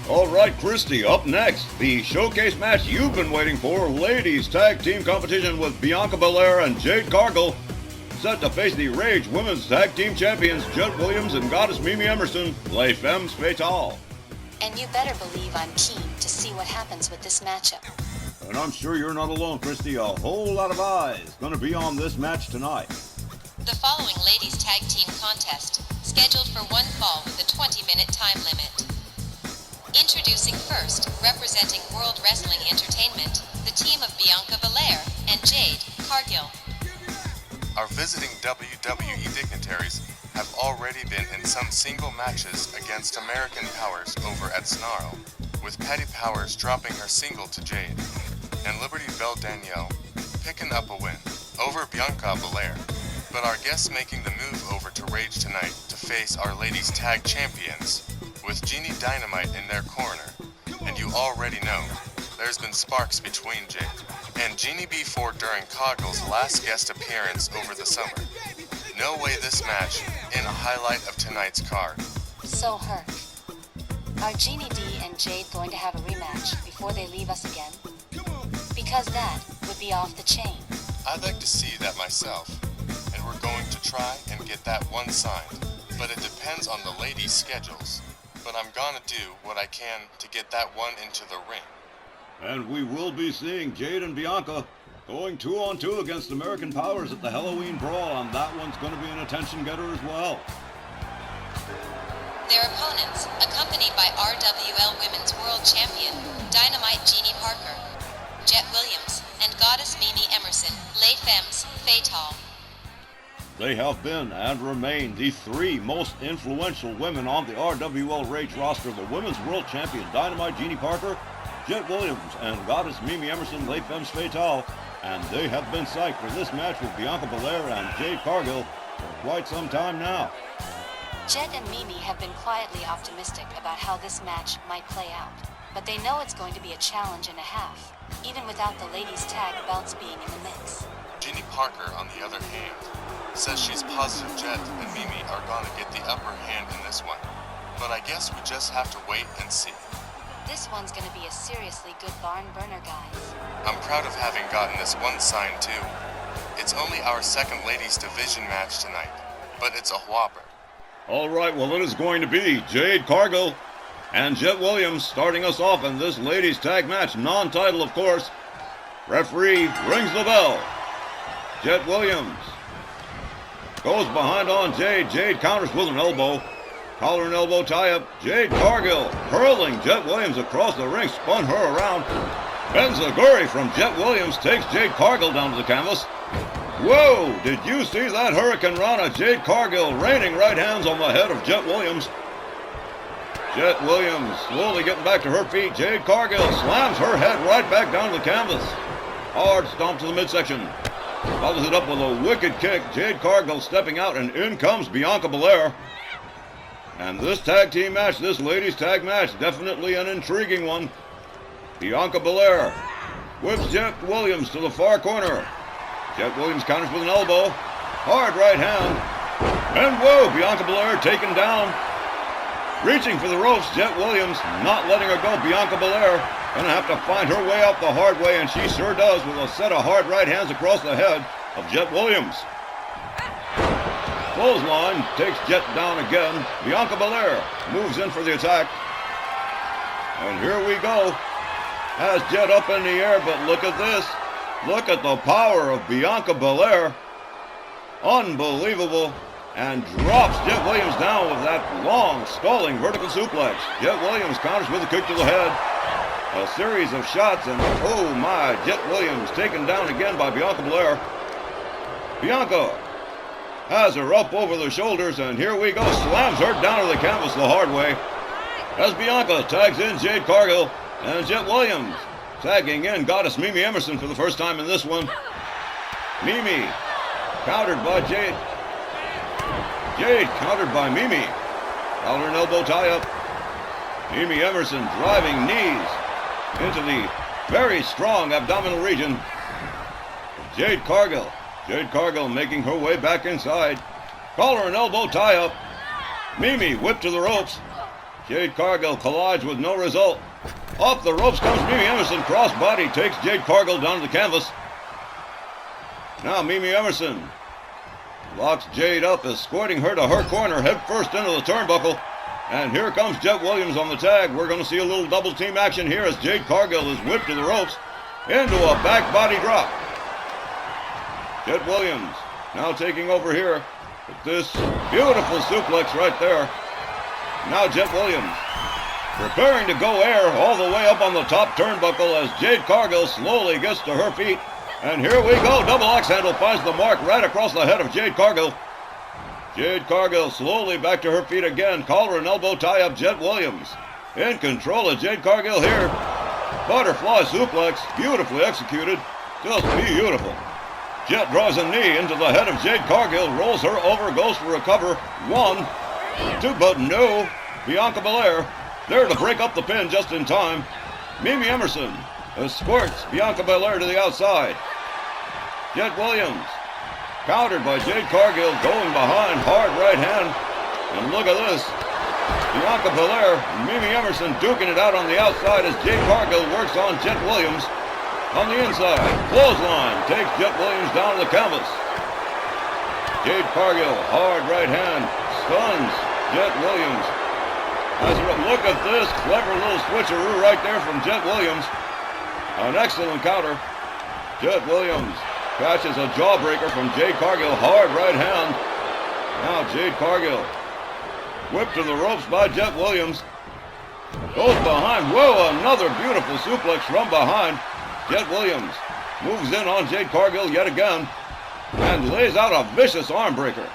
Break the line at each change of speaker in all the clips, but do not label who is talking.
All right, Christy, up next, the showcase match you've been waiting for, ladies tag team competition with Bianca Belair and Jade Cargill, set to face the Rage Women's Tag Team Champions Jade Williams and Goddess Mimi Emerson, Les Femmes Fatale.
And you better believe I'm keen to see what happens with this matchup.
And I'm sure you're not alone, Christy. A whole lot of eyes gonna be on this match tonight.
The following ladies tag team contest, scheduled for one fall with a 20-minute time limit. Introducing first, representing World Wrestling Entertainment, the team of Bianca Belair and Jade Cargill.
Our visiting WWE dignitaries have already been in some single matches against American Powers over at Snarl, with Patty Powers dropping her single to Jade, and Liberty Belle Danielle picking up a win over Bianca Belair. But our guests making the move over to Rage tonight to face our ladies tag champions, with Jeannie Dynamite in their corner. And you already know, there's been sparks between Jade and Jeannie before during Cargill's last guest appearance over the summer. No way this match in a highlight of tonight's card.
So, Herc, are Jeannie D and Jade going to have a rematch before they leave us again? Because that would be off the chain.
I'd like to see that myself, and we're going to try and get that one signed. But it depends on the ladies' schedules. But I'm gonna do what I can to get that one into the ring.
And we will be seeing Jade and Bianca going 2-on-2 against American Powers at the Halloween Brawl, and that one's going to be an attention getter as well.
Their opponents, accompanied by RWL Women's World Champion, Dynamite Jeannie Parker, Jade Williams, and Goddess Mimi Emerson, Les Femmes Fatale.
They have been and remain the three most influential women on the RWL Rage roster: the Women's World Champion Dynamite Jeannie Parker, Jade Williams, and Goddess Mimi Emerson, Les Femmes Fatale, and they have been psyched for this match with Bianca Belair and Jade Cargill for quite some time now.
Jade and Mimi have been quietly optimistic about how this match might play out, but they know it's going to be a challenge and a half, even without the ladies' tag belts being in the mix.
Jeannie Parker, on the other hand, says she's positive Jade and Mimi are gonna get the upper hand in this one. But I guess we just have to wait and see.
This one's gonna be a seriously good barn burner, guys.
I'm proud of having gotten this one signed too. It's only our second ladies division match tonight, but it's a whopper.
All right, well, it is going to be Jade Cargill and Jade Williams starting us off in this ladies tag match, non-title of course. Referee rings the bell. Jade Williams goes behind on Jade. Jade counters with an elbow. Collar and elbow tie-up. Jade Cargill hurling Jade Williams across the ring, spun her around. Benzaguri from Jade Williams takes Jade Cargill down to the canvas. Whoa, did you see that Hurricane Rana? Jade Cargill raining right hands on the head of Jade Williams. Jade Williams slowly getting back to her feet. Jade Cargill slams her head right back down to the canvas. Hard stomp to the midsection. Follows it up with a wicked kick. Jade Cargill stepping out, and in comes Bianca Belair. And this tag team match, this ladies tag match, definitely an intriguing one. Bianca Belair whips Jade Williams to the far corner. Jade Williams counters with an elbow. Hard right hand. And whoa, Bianca Belair taken down. Reaching for the ropes, Jade Williams not letting her go. Bianca Belair gonna have to find her way out the hard way, and she sure does with a set of hard right hands across the head of Jade Williams. Clothesline takes Jade down again. Bianca Belair moves in for the attack. And here we go. Has Jade up in the air, but look at this. Look at the power of Bianca Belair. Unbelievable. And drops Jade Williams down with that long, stalling vertical suplex. Jade Williams counters with a kick to the head. A series of shots, and oh my, Jade Williams taken down again by Bianca Belair. Bianca has her up over the shoulders, and here we go. Slams her down to the canvas the hard way. As Bianca tags in Jade Cargill, and Jade Williams tagging in Goddess Mimi Emerson for the first time in this one. Mimi countered by Jade. Jade countered by Mimi. Collar and elbow tie-up. Mimi Emerson driving knees into the very strong abdominal region. Jade Cargill. Jade Cargill making her way back inside. Collar and elbow tie-up. Mimi whipped to the ropes. Jade Cargill collides with no result. Off the ropes comes Mimi Emerson. Crossbody takes Jade Cargill down to the canvas. Now Mimi Emerson locks Jade up, escorting her to her corner, head first into the turnbuckle. And here comes Jet Williams on the tag. We're going to see a little double team action here as Jade Cargill is whipped to the ropes into a back body drop. Jet Williams now taking over here with this beautiful suplex right there. Now Jet Williams preparing to go air all the way up on the top turnbuckle as Jade Cargill slowly gets to her feet. And here we go. Double axe handle finds the mark right across the head of Jade Cargill. Jade Cargill slowly back to her feet again. Collar and elbow tie up. Jet Williams in control of Jade Cargill here. Butterfly suplex, beautifully executed. Just beautiful. Jet draws a knee into the head of Jade Cargill, rolls her over, goes for a cover. 1, 2, but no. Bianca Belair there to break up the pin just in time. Mimi Emerson escorts Bianca Belair to the outside. Jet Williams countered by Jade Cargill, going behind, hard right hand. And look at this. Bianca Belair and Mimi Emerson duking it out on the outside as Jade Cargill works on Jet Williams. On the inside, clothesline takes Jet Williams down to the canvas. Jade Cargill, hard right hand, stuns Jet Williams. Look at this clever little switcheroo right there from Jet Williams. An excellent counter. Jet Williams catches a jawbreaker from Jade Cargill, hard right hand. Now Jade Cargill whipped to the ropes by Jet Williams. Goes behind. Whoa, another beautiful suplex from behind. Jet Williams moves in on Jade Cargill yet again and lays out a vicious arm breaker.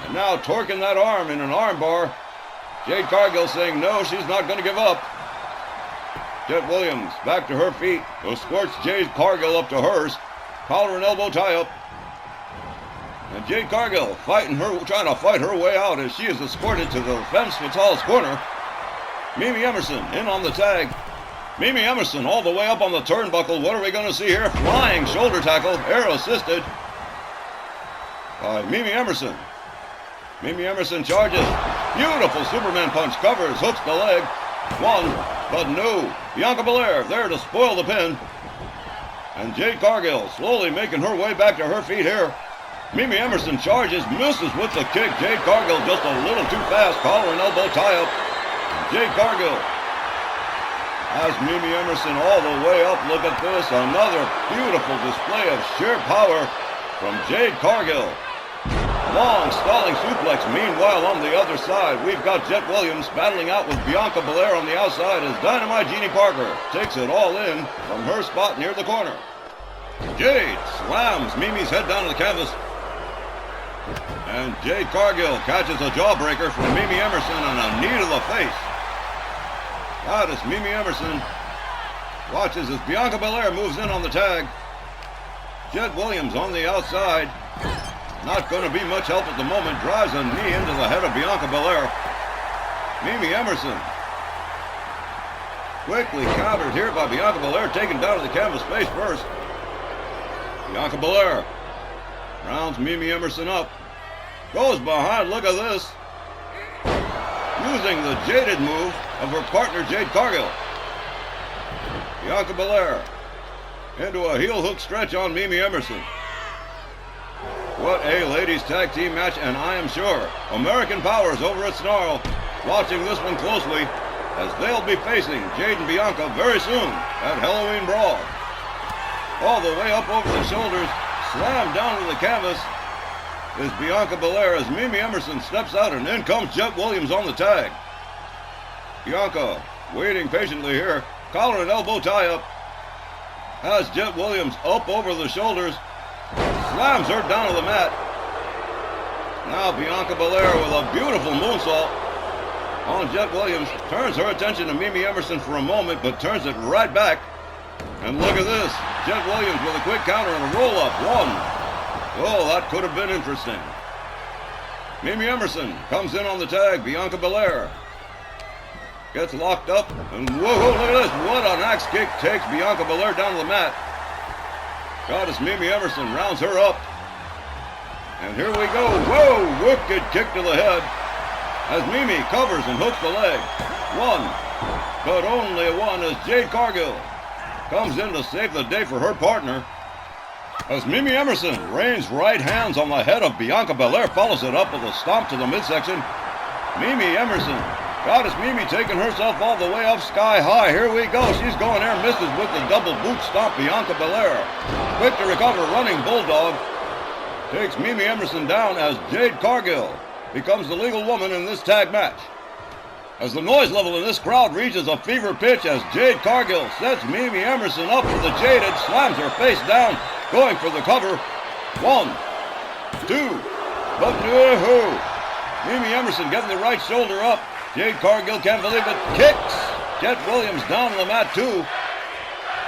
And now torquing that arm in an arm bar. Jade Cargill saying no, she's not going to give up. Jet Williams back to her feet, escorts Jade Cargill up to hers. Collar and elbow tie up. And Jade Cargill trying to fight her way out as she is escorted to the Femmes Fatale's corner. Mimi Emerson in on the tag. Mimi Emerson all the way up on the turnbuckle. What are we going to see here? Flying shoulder tackle, air assisted by Mimi Emerson. Mimi Emerson charges. Beautiful Superman punch, covers, hooks the leg. 1, but no. Bianca Belair there to spoil the pin. And Jade Cargill slowly making her way back to her feet here. Mimi Emerson charges, misses with the kick. Jade Cargill just a little too fast. Collar and elbow tie up. Jade Cargill has Mimi Emerson all the way up. Look at this. Another beautiful display of sheer power from Jade Cargill. Long stalling suplex. Meanwhile, on the other side, we've got Jet Williams battling out with Bianca Belair on the outside as Dynamite Jeannie Parker takes it all in from her spot near the corner. Jade slams Mimi's head down to the canvas. And Jade Cargill catches a jawbreaker from Mimi Emerson and a knee to the face. That is Mimi Emerson. Watches as Bianca Belair moves in on the tag. Jet Williams on the outside. Not going to be much help at the moment. Drives a knee into the head of Bianca Belair. Mimi Emerson quickly countered here by Bianca Belair, taken down to the canvas face first. Bianca Belair rounds Mimi Emerson up. Goes behind. Look at this. Using the jaded move of her partner Jade Cargill. Bianca Belair into a heel hook stretch on Mimi Emerson. What a ladies tag team match, and I am sure American Powers over at Snarl watching this one closely as they'll be facing Jade and Bianca very soon at Halloween Brawl. All the way up over the shoulders, slammed down to the canvas is Bianca Belair as Mimi Emerson steps out, and in comes Jet Williams on the tag. Bianca waiting patiently here. Collar and elbow tie up. Has Jet Williams up over the shoulders. Slams her down to the mat. Now Bianca Belair with a beautiful moonsault on Jet Williams. Turns her attention to Mimi Emerson for a moment, but turns it right back. And look at this. Jet Williams with a quick counter and a roll-up. 1. Oh, that could have been interesting. Mimi Emerson comes in on the tag. Bianca Belair gets locked up. And whoa, look at this. What an axe kick takes Bianca Belair down to the mat. Goddess Mimi Emerson rounds her up. And here we go. Whoa, wicked kick to the head. as Mimi covers and hooks the leg. One, but only a one as Jade Cargill comes in to save the day for her partner. As Mimi Emerson rains right hands on the head of Bianca Belair, follows it up with a stomp to the midsection. Mimi Emerson, Goddess Mimi taking herself all the way up sky high. Here we go. She's going there, misses with the double boot stomp. Bianca Belair, quick to recover, running bulldog. Takes Mimi Emerson down as Jade Cargill becomes the legal woman in this tag match. As the noise level in this crowd reaches a fever pitch as Jade Cargill sets Mimi Emerson up for the Jaded, slams her face down, going for the cover. One, two, but no. Mimi Emerson getting the right shoulder up. Jade Cargill can't believe it. Kicks Jet Williams down on the mat too.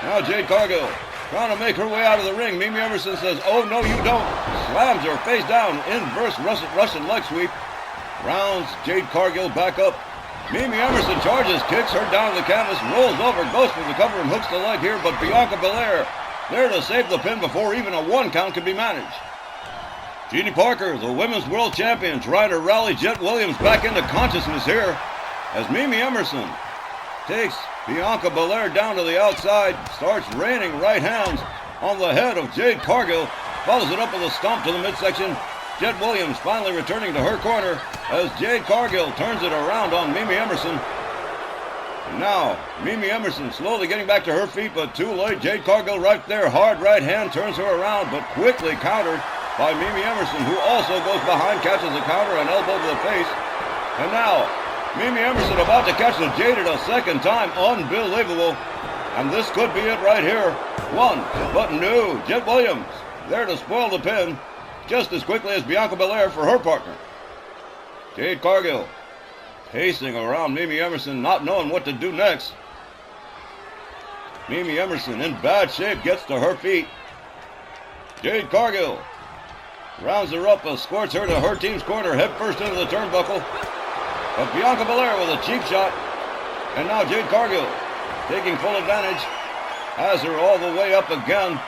Now Jade Cargill trying to make her way out of the ring. Mimi Emerson says, "Oh no, you don't." Slams her face down. Inverse Russian leg sweep. Rounds Jade Cargill back up. Mimi Emerson charges, kicks her down the canvas, rolls over, goes for the cover and hooks the leg here, but Bianca Belair there to save the pin before even a one count can be managed. Jeannie Parker, the women's world champion, trying to rally Jet Williams back into consciousness here as Mimi Emerson takes Bianca Belair down to the outside, starts raining right hands on the head of Jade Cargill, follows it up with a stomp to the midsection. Jet Williams finally returning to her corner as Jade Cargill turns it around on Mimi Emerson. And now, Mimi Emerson slowly getting back to her feet, but too late. Jade Cargill right there, hard right hand, turns her around, but quickly countered by Mimi Emerson, who also goes behind, catches a counter, an elbow to the face. And now, Mimi Emerson about to catch the Jaded a second time. Unbelievable. And this could be it right here. One, but no. Jet Williams there to spoil the pin just as quickly as Bianca Belair for her partner. Jade Cargill pacing around Mimi Emerson, not knowing what to do next. Mimi Emerson in bad shape, gets to her feet. Jade Cargill rounds her up, escorts her to her team's corner, head first into the turnbuckle. But Bianca Belair with a cheap shot. And now Jade Cargill taking full advantage, has her all the way up again.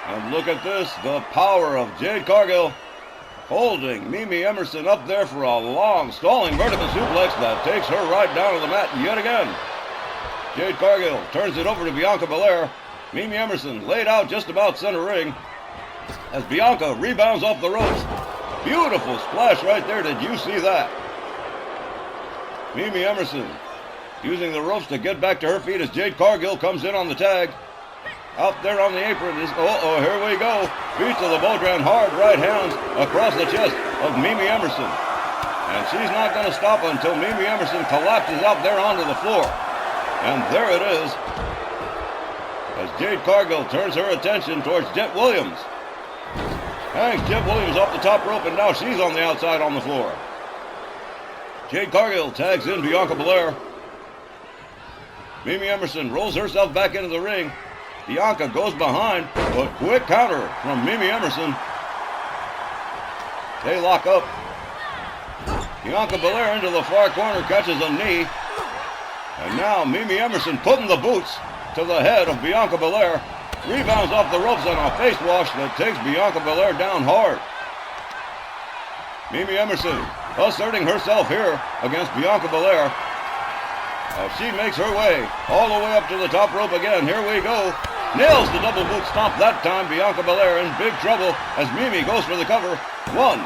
And look at this, the power of Jade Cargill holding Mimi Emerson up there for a long, stalling vertical suplex that takes her right down to the mat yet again. Jade Cargill turns it over to Bianca Belair. Mimi Emerson laid out just about center ring as Bianca rebounds off the ropes. Beautiful splash right there. Did you see that? Mimi Emerson using the ropes to get back to her feet as Jade Cargill comes in on the tag. Out there on the apron is, here we go. Feet to the Bodran, hard right hands across the chest of Mimi Emerson. And she's not going to stop until Mimi Emerson collapses out there onto the floor. And there it is, as Jade Cargill turns her attention towards Jet Williams. Hangs Jet Williams off the top rope, and now she's on the outside on the floor. Jade Cargill tags in Bianca Belair. Mimi Emerson rolls herself back into the ring. Bianca goes behind, but quick counter from Mimi Emerson. They lock up. Bianca Belair into the far corner, catches a knee. And now Mimi Emerson putting the boots to the head of Bianca Belair. Rebounds off the ropes on a face wash that takes Bianca Belair down hard. Mimi Emerson asserting herself here against Bianca Belair. She makes her way all the way up to the top rope again. Here we go. Nails the double boot stomp that time. Bianca Belair in big trouble as Mimi goes for the cover. One,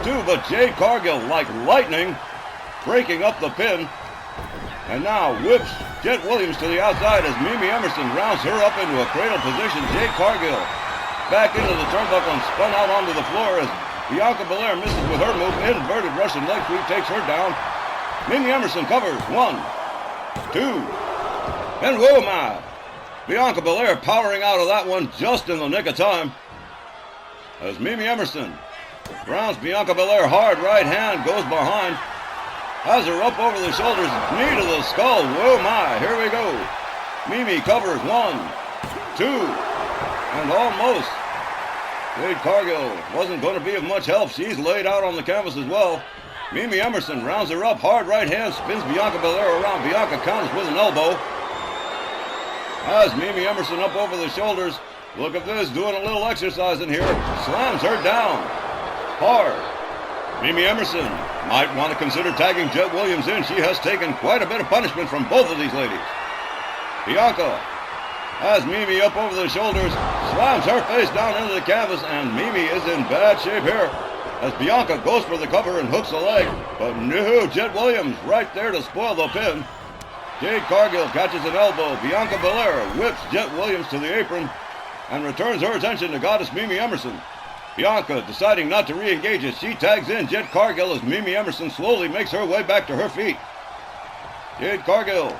two, but Jade Cargill like lightning breaking up the pin. And now whips Jet Williams to the outside as Mimi Emerson rounds her up into a cradle position. Jade Cargill back into the turnbuckle and spun out onto the floor as Bianca Belair misses with her move. Inverted Russian leg sweep takes her down. Mimi Emerson covers. One, two, and whoa my. Bianca Belair powering out of that one just in the nick of time. As Mimi Emerson rounds Bianca Belair hard, right hand goes behind. Has her up over the shoulders, knee to the skull. Whoa my, here we go. Mimi covers. One, two, and almost. Jade Cargill wasn't going to be of much help. She's laid out on the canvas as well. Mimi Emerson rounds her up, hard right hand, spins Bianca Belair around. Bianca counters with an elbow. Has Mimi Emerson up over the shoulders. Look at this, doing a little exercise in here. Slams her down hard. Mimi Emerson Might want to consider tagging Jet Williams in. She has taken quite a bit of punishment from both of these ladies. Bianca has Mimi up over the shoulders, slams her face down into the canvas, and Mimi is in bad shape here as Bianca goes for the cover and hooks a leg. But no, Jet Williams right there to spoil the pin. Jade Cargill catches an elbow. Bianca Belair whips Jet Williams to the apron and returns her attention to Goddess Mimi Emerson. Bianca deciding not to re-engage as she tags in Jade Cargill as Mimi Emerson slowly makes her way back to her feet. Jade Cargill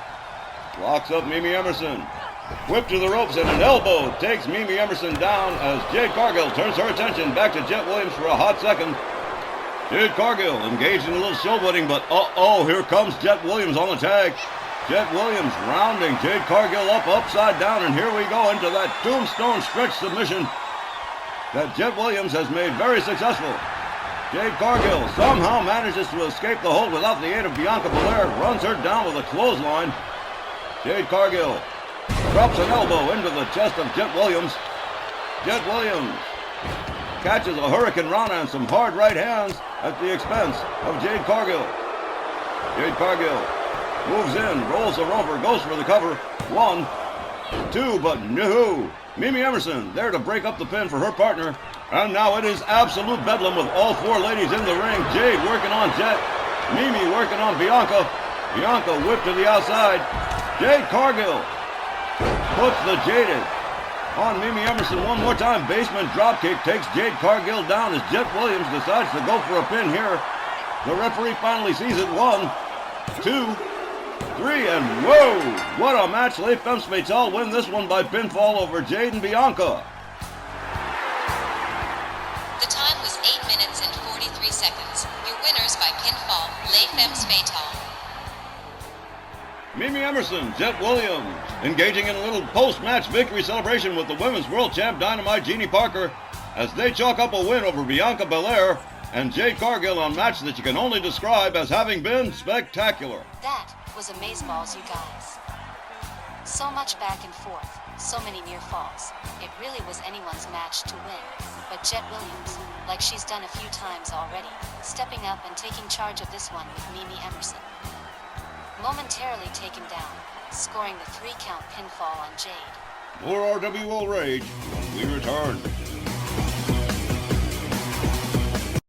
locks up Mimi Emerson. Whip to the ropes and an elbow takes Mimi Emerson down as Jade Cargill turns her attention back to Jet Williams for a hot second. Jade Cargill engaged in a little showboating, but here comes Jet Williams on the tag. Jet Williams rounding Jade Cargill up upside down, and here we go into that tombstone stretch submission that Jet Williams has made very successful. Jade Cargill somehow manages to escape the hold without the aid of Bianca Belair, runs her down with a clothesline. Jade Cargill drops an elbow into the chest of Jet Williams. Jet Williams catches a Hurricane Rana and some hard right hands at the expense of Jade Cargill. Jade Cargill moves in, rolls the rover, goes for the cover. 1, 2, but no. Mimi Emerson there to break up the pin for her partner. And now it is absolute bedlam with all four ladies in the ring. Jade working on Jet. Mimi working on Bianca. Bianca whipped to the outside. Jade Cargill puts the Jaded on Mimi Emerson one more time. Basement dropkick takes Jade Cargill down as Jet Williams decides to go for a pin here. The referee finally sees it. 1, 2, 3, and whoa! What a match. Les Femmes Fatale win this one by pinfall over Jade and Bianca.
The time was 8 minutes and 43 seconds. Your winners by pinfall, Les Femmes Fatale.
Mimi Emerson, Jet Williams, engaging in a little post-match victory celebration with the Women's World Champ Dynamite Jeannie Parker as they chalk up a win over Bianca Belair and Jade Cargill on a match that you can only describe as having been spectacular.
That was amazeballs, you guys. So much back and forth, so many near falls. It really was anyone's match to win. But Jet Williams, like she's done a few times already, stepping up and taking charge of this one with Mimi Emerson. Momentarily taken down, scoring the 3-count pinfall on Jade.
More RWL Rage when we return.